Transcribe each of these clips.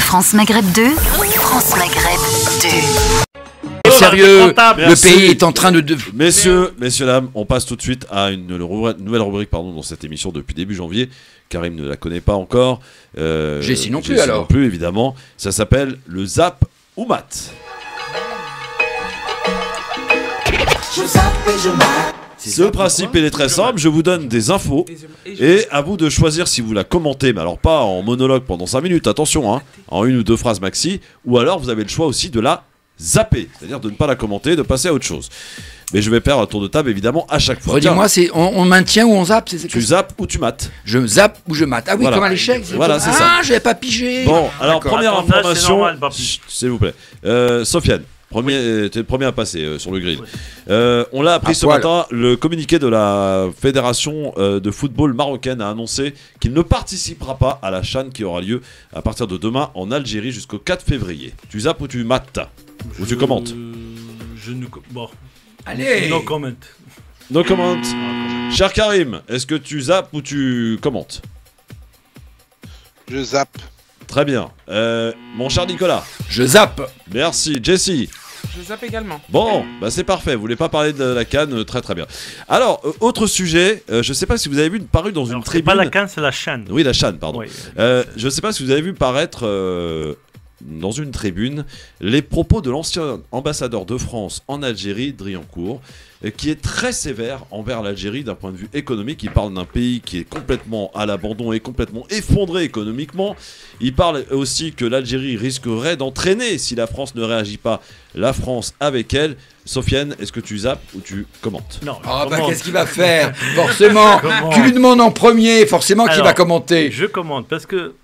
France Maghreb 2, France Maghreb 2. Sérieux, le pays est en train de... Messieurs, dames, on passe tout de suite à une nouvelle rubrique dans cette émission depuis début janvier. Karim ne la connaît pas encore. Jessie non plus Jessie alors. non plus, évidemment. Ça s'appelle le Zap ou Mat. Ce principe il est très simple, je vous donne des infos et à vous de choisir si vous la commentez, mais alors pas en monologue pendant 5 minutes, attention, hein, en une ou deux phrases maxi, ou alors vous avez le choix aussi de la zapper, c'est-à-dire de ne pas la commenter, de passer à autre chose. Mais je vais faire un tour de table évidemment à chaque fois. Redis-moi, on maintient ou on zappe? Tu zappes ou tu mates? Je zappe ou je mate? Ah oui, Voilà. comme à l'échec. Voilà, c'est ça. Ah, j'avais pas pigé. Bon, alors première information, Chut, s'il vous plaît. Sofiane, t'es le premier à passer sur le grill. On l'a appris À ce poil. matin, le communiqué de la Fédération de football marocaine a annoncé qu'il ne participera pas à la CHAN qui aura lieu à partir de demain en Algérie jusqu'au 4 février. Tu zappes ou tu mates? Ou tu commentes? Je ne... Bon, Allez. no comment. No comment. Cher Karim, est-ce que tu zappes ou tu commentes? Je zappe. Très bien. Mon cher Nicolas. Je zappe. Merci. Jessie. Je zappe également. Bon, bah c'est parfait. Vous voulez pas parler de la CAN, très très bien. Alors, autre sujet. Je sais pas si vous avez vu paru dans une Alors, c'est tribune. pas la canne, c'est la chaîne. Oui, la CHAN, pardon. Oui. Je sais pas si vous avez vu paraître dans une tribune les propos de l'ancien ambassadeur de France en Algérie, Driancourt, qui est très sévère envers l'Algérie d'un point de vue économique. Il parle d'un pays qui est complètement à l'abandon et complètement effondré économiquement. Il parle aussi que l'Algérie risquerait d'entraîner, si la France ne réagit pas, la France avec elle. Sofiane, est-ce que tu zappes ou tu commentes? Non, je Ah bah commente. qu'est-ce qu'il va faire? Forcément, Comment tu lui demandes en premier, forcément qu'il Alors, va commenter. Je commente parce que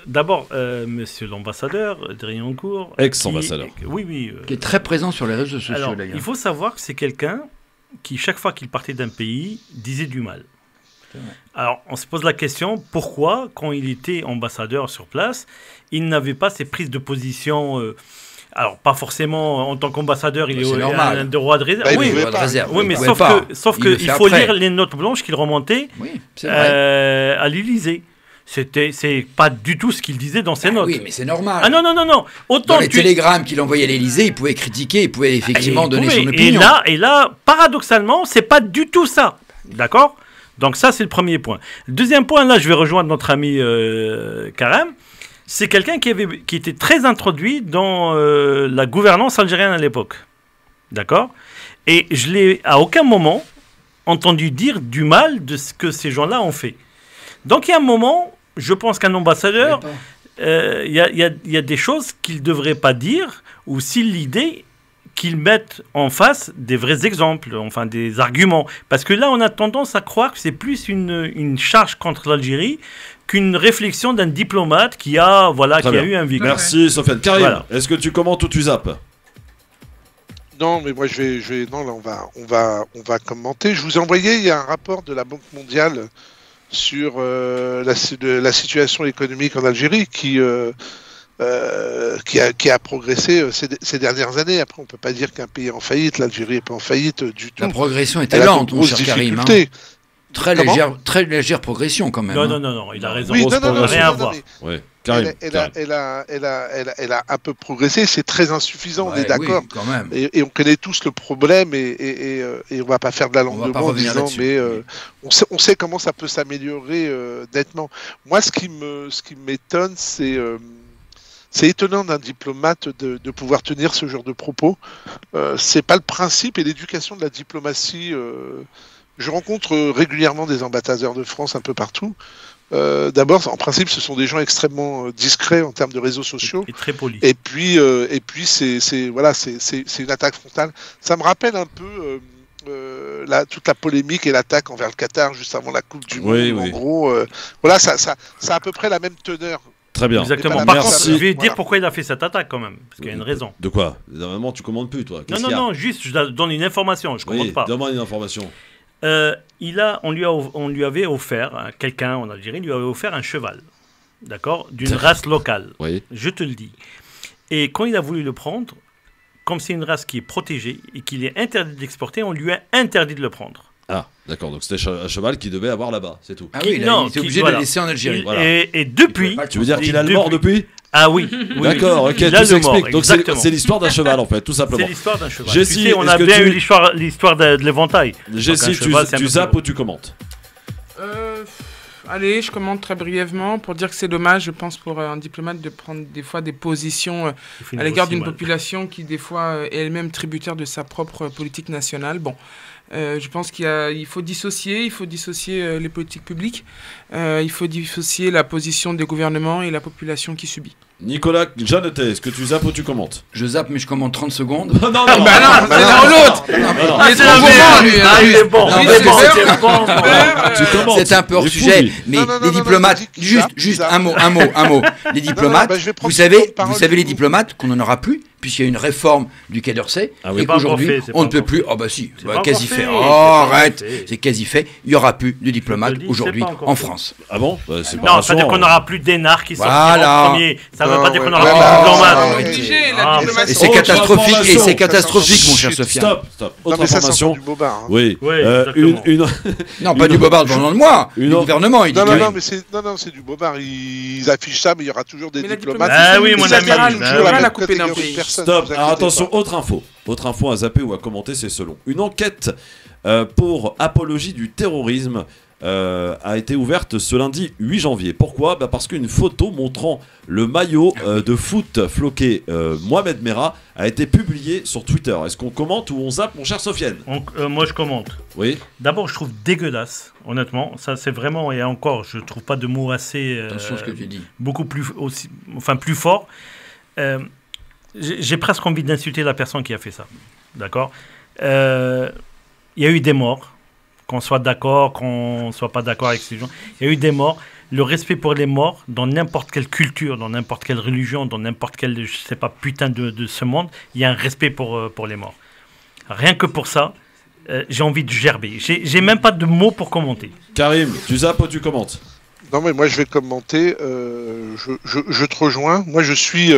d'abord, monsieur l'ambassadeur, Driancourt... Ex-ambassadeur. Oui. Qui est très présent sur les réseaux sociaux Alors, d'ailleurs. il faut savoir que c'est quelqu'un qui, chaque fois qu'il partait d'un pays, disait du mal. Alors, on se pose la question, pourquoi, quand il était ambassadeur sur place, il n'avait pas ces prises de position alors, pas forcément en tant qu'ambassadeur, il C'est est normal. un droit de réserve. Bah, il oui, pouvait droit de pas. réserve. oui, Il mais pouvait sauf pas. que le il fait faut après. lire les notes blanches qu'il remontait Oui, c'est vrai. à l'Élysée. C'est pas du tout ce qu'il disait dans ses Ah notes. oui, mais c'est normal. Ah non. Autant Dans les tu- télégrammes qu'il envoyait à l'Élysée, il pouvait critiquer, il pouvait effectivement il donner pouvait. son opinion. Et là, paradoxalement, c'est pas du tout ça. D'accord? Donc ça, c'est le premier point. Le deuxième point, là, je vais rejoindre notre ami Karim. C'est quelqu'un qui était très introduit dans la gouvernance algérienne à l'époque. D'accord? Et je l'ai à aucun moment entendu dire du mal de ce que ces gens-là ont fait. Donc il y a un moment, je pense qu'un ambassadeur, il y a des choses qu'il ne devrait pas dire, ou s'il l'idée, qu'il mette en face des vrais exemples, enfin des arguments. Parce que là, on a tendance à croire que c'est plus une charge contre l'Algérie qu'une réflexion d'un diplomate qui a eu un vécu. Merci Sofiane. Karim, Voilà. est-ce que tu commentes ou tu zappes? Non, mais moi je vais. Non, là on va commenter. Je vous ai envoyé, il y a un rapport de la Banque mondiale sur la situation économique en Algérie qui a progressé ces dernières années. Après, on peut pas dire qu'un pays est en faillite. L'Algérie n'est pas en faillite du tout. La progression était Elle a de lente, mon grosses cher Karim. Hein. difficultés. Très légère progression quand même. hein. Non, il a raison. Oui, grosse non, progression. Rien à non, voir. mais Ouais. Karim. elle a un peu progressé. C'est très insuffisant, on Ouais, est d'accord. oui, quand même. Et on connaît tous le problème et on va pas faire de la langue On va de pas bois en revenir disant là-dessus. mais on sait comment ça peut s'améliorer nettement. Moi, ce qui m'étonne, c'est étonnant d'un diplomate de pouvoir tenir ce genre de propos. C'est pas le principe et l'éducation de la diplomatie. Je rencontre régulièrement des ambassadeurs de France un peu partout. D'abord, en principe, ce sont des gens extrêmement discrets en termes de réseaux sociaux. Et très poli. Et puis c'est une attaque frontale. Ça me rappelle un peu toute la polémique et l'attaque envers le Qatar juste avant la Coupe du Monde. Oui, En oui. gros, voilà, ça a à peu près la même teneur. Très bien. Exactement. Mais Par pas la contre, même- je vais dire Voilà. pourquoi il a fait cette attaque quand même. Parce qu'il y a une raison. De quoi? Normalement, tu commandes plus, toi. Qu'est-ce qu'il y a? Non, juste, je donne une information, je ne Oui, commande pas. demande une information. On lui avait offert, quelqu'un en Algérie lui avait offert un cheval, d'accord, d'une race locale, Oui. je te le dis. Et quand il a voulu le prendre, comme c'est une race qui est protégée et qu'il est interdit d'exporter, on lui a interdit de le prendre. Ah, d'accord. Donc c'était un cheval qu'il devait avoir là-bas, c'est tout. Ah oui, Non, il était qui- obligé de voilà. le laisser en Algérie. Et, Voilà. et depuis, Tu veux dire qu'il a le mort depuis? Ah oui. D'accord, ok, Il a tout s'explique. Donc exactement. c'est l'histoire d'un cheval en fait, tout simplement. C'est l'histoire d'un cheval. Jessie, Tu sais, on est-ce a que bien tu- eu l'histoire de l'éventail. Jessie, tu zappes ou tu commentes? Allez, je commente très brièvement pour dire que c'est dommage, je pense, pour un diplomate de prendre des fois des positions à l'égard d'une population qui, des fois, est elle-même tributaire de sa propre politique nationale. Bon, je pense qu'il faut dissocier les politiques publiques, il faut dissocier la position des gouvernements et la population qui subit. Nicolas Jeannetet, est-ce que tu zappes ou tu commentes? Je zappe, mais je commande 30 secondes. Non, non, c'est l'un ou l'autre. non. Il est trop gourmand, lui. Il est bon. Tu commentes. C'est un peu hors Il est fou, sujet, lui. mais Non, les diplomates, juste un mot. Les diplomates, je vais prendre vous savez une parole, les du coup. diplomates qu'on n'en aura plus, puisqu'il y a une réforme du Quai d'Orsay, Ah oui. et qu'aujourd'hui, C'est pas on ne peut encore plus. fait. Oh bah si, C'est pas quasi encore fait. fait, Oh, c'est pas arrête, encore fait. c'est quasi fait. Il n'y aura plus de diplomates Je te le dis, aujourd'hui c'est pas encore en fait. France. Ah bon? C'est pas Non, c'est-à-dire rassurant. qu'on n'aura plus d'énarques qui sortiront Voilà. en premier. Ça ne veut Non, pas dire qu'on ouais. n'aura Ouais, plus de bah, diplomates. ouais. Obligé, Ah, la Et diplomatie. c'est Autre catastrophique, information. mon cher Sofiane. Stop. Non, Autre mais ça, c'est information. encore du bobard. Hein. Oui. Ouais, une, exactement. Non, pas du bobard venant de moi. Une Le autre- gouvernement, il dit Non, que- non, mais c'est du bobard. Ils affichent ça, mais il y aura toujours des Mais la diplomates. diplomatie, Ah oui, mon Ils ami. attirent Bah toujours oui. la Voilà même la couper d'un catégorie de pays. personnes, Stop. vous Alors inquiétez attention, pas. autre info à zapper ou à commenter, c'est selon. Une enquête pour apologie du terrorisme a été ouverte ce lundi 8 janvier. Pourquoi? Parce qu'une photo montrant le maillot de foot floqué Mohamed Merah a été publiée sur Twitter. Est-ce qu'on commente ou on zappe, mon cher Sofiane? Moi, je commente. Oui. D'abord, je trouve dégueulasse, honnêtement. Ça, c'est vraiment, et encore, je trouve pas de mots assez. Attention à ce que tu dis. Beaucoup plus, plus fort. J'ai presque envie d'insulter la personne qui a fait ça. D'accord? Il y a eu des morts. Qu'on soit d'accord, qu'on soit pas d'accord avec ces gens. Il y a eu des morts. Le respect pour les morts, dans n'importe quelle culture, dans n'importe quelle religion, dans n'importe quel, je sais pas, putain de ce monde, il y a un respect pour les morts. Rien que pour ça, j'ai envie de gerber. J'ai même pas de mots pour commenter. Karim, tu zappes ou tu commentes? Non, mais moi, je vais commenter. Je te rejoins. Moi, je suis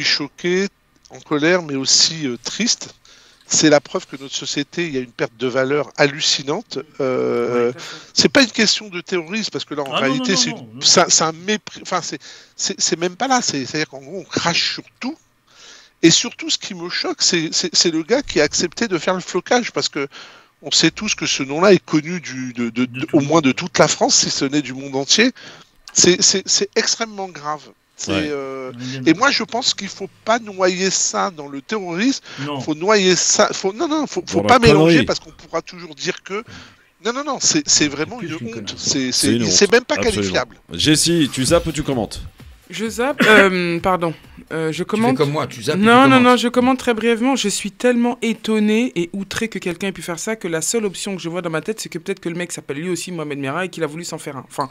choqué, en colère, mais aussi triste. C'est la preuve que notre société, il y a une perte de valeur hallucinante. C'est pas une question de terrorisme, parce que là, en réalité, c'est un mépris. Enfin, c'est même pas là. C'est-à-dire qu'en gros, on crache sur tout. Et surtout, ce qui me choque, c'est le gars qui a accepté de faire le flocage, parce que on sait tous que ce nom-là est connu au moins de toute la France, si ce n'est du monde entier. C'est extrêmement grave. Et moi, je pense qu'il faut pas noyer ça dans le terrorisme. Faut noyer ça. Faut pas mélanger, parce qu'on pourra toujours dire que. Non, c'est vraiment une honte. C'est même pas qualifiable. Jessie, tu zappes ou tu commentes? Je zappe. Pardon. Je commente. Tu fais comme moi, tu zappes. Non, je commente très brièvement. Je suis tellement étonné et outré que quelqu'un ait pu faire ça que la seule option que je vois dans ma tête, c'est que peut-être que le mec s'appelle lui aussi Mohamed Merah et qu'il a voulu s'en faire un. Enfin,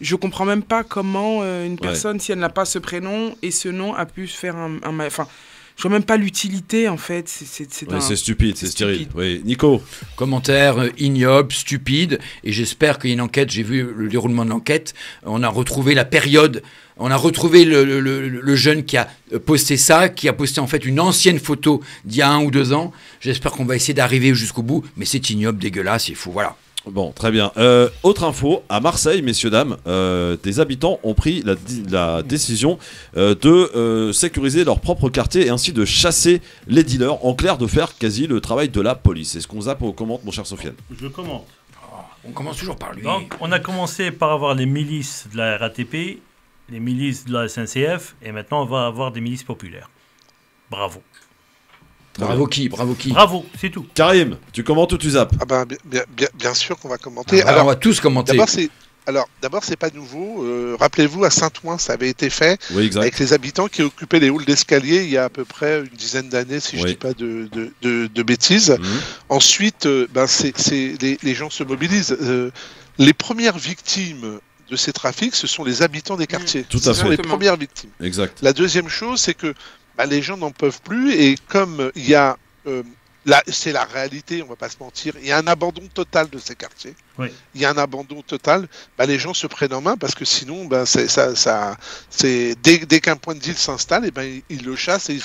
je comprends même pas comment une personne, si elle n'a pas ce prénom et ce nom, a pu se faire un enfin, je vois même pas l'utilité en fait. C'est stupide, c'est stérile. Oui, Nico. Commentaire ignoble, stupide, et j'espère qu'il y a une enquête. J'ai vu le déroulement de l'enquête. On a retrouvé la période. On a retrouvé le jeune qui a posté ça, qui a posté en fait une ancienne photo d'il y a 1 ou 2 ans. J'espère qu'on va essayer d'arriver jusqu'au bout, mais c'est ignoble, dégueulasse, il faut, voilà. Bon, très bien. Autre info, à Marseille, messieurs, dames, des habitants ont pris la décision de sécuriser leur propre quartier et ainsi de chasser les dealers, en clair de faire quasi le travail de la police. Est-ce qu'on zappe ou on commente, mon cher Sofiane? Je commente. On commence toujours par lui. Donc, on a commencé par avoir les milices de la RATP, les milices de la SNCF, et maintenant on va avoir des milices populaires. Bravo. Bravo qui? Bravo, c'est tout. Karim, tu commentes ou tu zappes? Ah ben, bien sûr qu'on va commenter. Alors, on va tous commenter. D'abord, c'est pas nouveau. Rappelez-vous, à Saint-Ouen, ça avait été fait avec les habitants qui occupaient les halls d'escalier il y a à peu près une dizaine d'années, si je dis pas de bêtises. Ensuite, les gens se mobilisent. Les premières victimes de ces trafics, ce sont les habitants des quartiers. Ce sont les premières victimes. Exact. La deuxième chose, c'est que les gens n'en peuvent plus, et comme il y a Là, c'est la réalité, on va pas se mentir. Il y a un abandon total de ces quartiers. Oui. Il y a un abandon total. Les gens se prennent en main parce que sinon, dès qu'un point de deal s'installe, ils le chassent et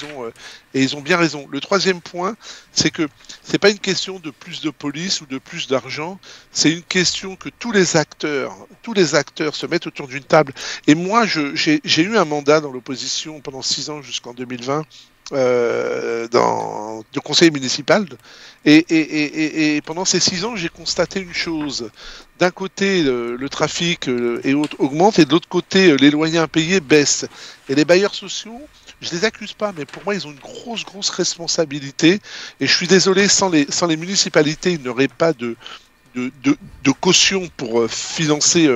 ils ont bien raison. Le troisième point, c'est que c'est pas une question de plus de police ou de plus d'argent. C'est une question que tous les acteurs se mettent autour d'une table. Et moi, j'ai eu un mandat dans l'opposition pendant 6 ans jusqu'en 2020. De conseil municipal et pendant ces 6 ans j'ai constaté une chose. D'un côté le trafic augmente et de l'autre côté les loyers impayés baissent et les bailleurs sociaux, je les accuse pas, mais pour moi ils ont une grosse responsabilité et je suis désolé, sans les municipalités il n'y aurait pas de caution pour financer,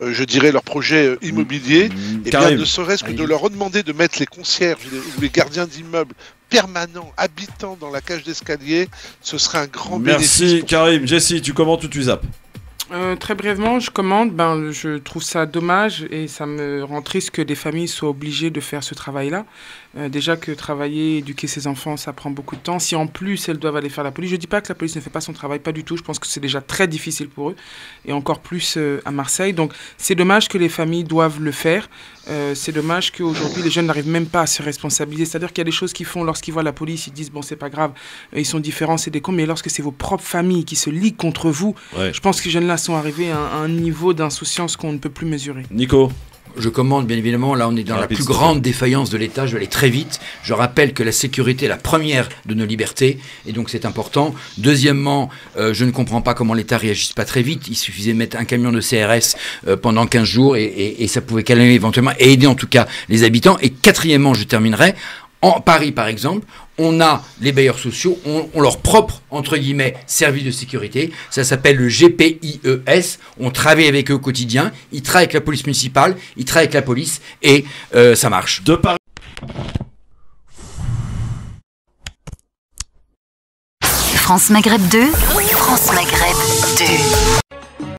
je dirais, leurs projets immobiliers, et bien ne serait-ce que de leur demander de mettre les concierges ou les gardiens d'immeubles permanents, habitants dans la cage d'escalier, ce serait un grand bénéfice. Merci Karim. Jessie, tu commentes ou tu zappes? Très brièvement, je commande. Je trouve ça dommage et ça me rend triste que des familles soient obligées de faire ce travail-là. Déjà que travailler, éduquer ses enfants, ça prend beaucoup de temps. Si en plus elles doivent aller faire la police, je ne dis pas que la police ne fait pas son travail, pas du tout. Je pense que c'est déjà très difficile pour eux et encore plus à Marseille. Donc c'est dommage que les familles doivent le faire. C'est dommage qu'aujourd'hui les jeunes n'arrivent même pas à se responsabiliser. C'est-à-dire qu'il y a des choses qu'ils font lorsqu'ils voient la police, ils disent bon c'est pas grave, ils sont différents, c'est des cons. Mais lorsque c'est vos propres familles qui se liguent contre vous, je pense que ces jeunes-là sont arrivés à un niveau d'insouciance qu'on ne peut plus mesurer. Nico? Je commande, bien évidemment. Là, on est dans la plus grande défaillance de l'État. Je vais aller très vite. Je rappelle que la sécurité est la première de nos libertés. Et donc, c'est important. Deuxièmement, je ne comprends pas comment l'État réagisse pas très vite. Il suffisait de mettre un camion de CRS pendant 15 jours et ça pouvait calmer éventuellement et aider en tout cas les habitants. Et quatrièmement, je terminerai. En Paris, par exemple, on a les bailleurs sociaux, ont leur propre, entre guillemets, service de sécurité. Ça s'appelle le GPIES. On travaille avec eux au quotidien. Ils travaillent avec la police municipale, ils travaillent avec la police et ça marche. De Paris. France Maghreb 2, France Maghreb 2.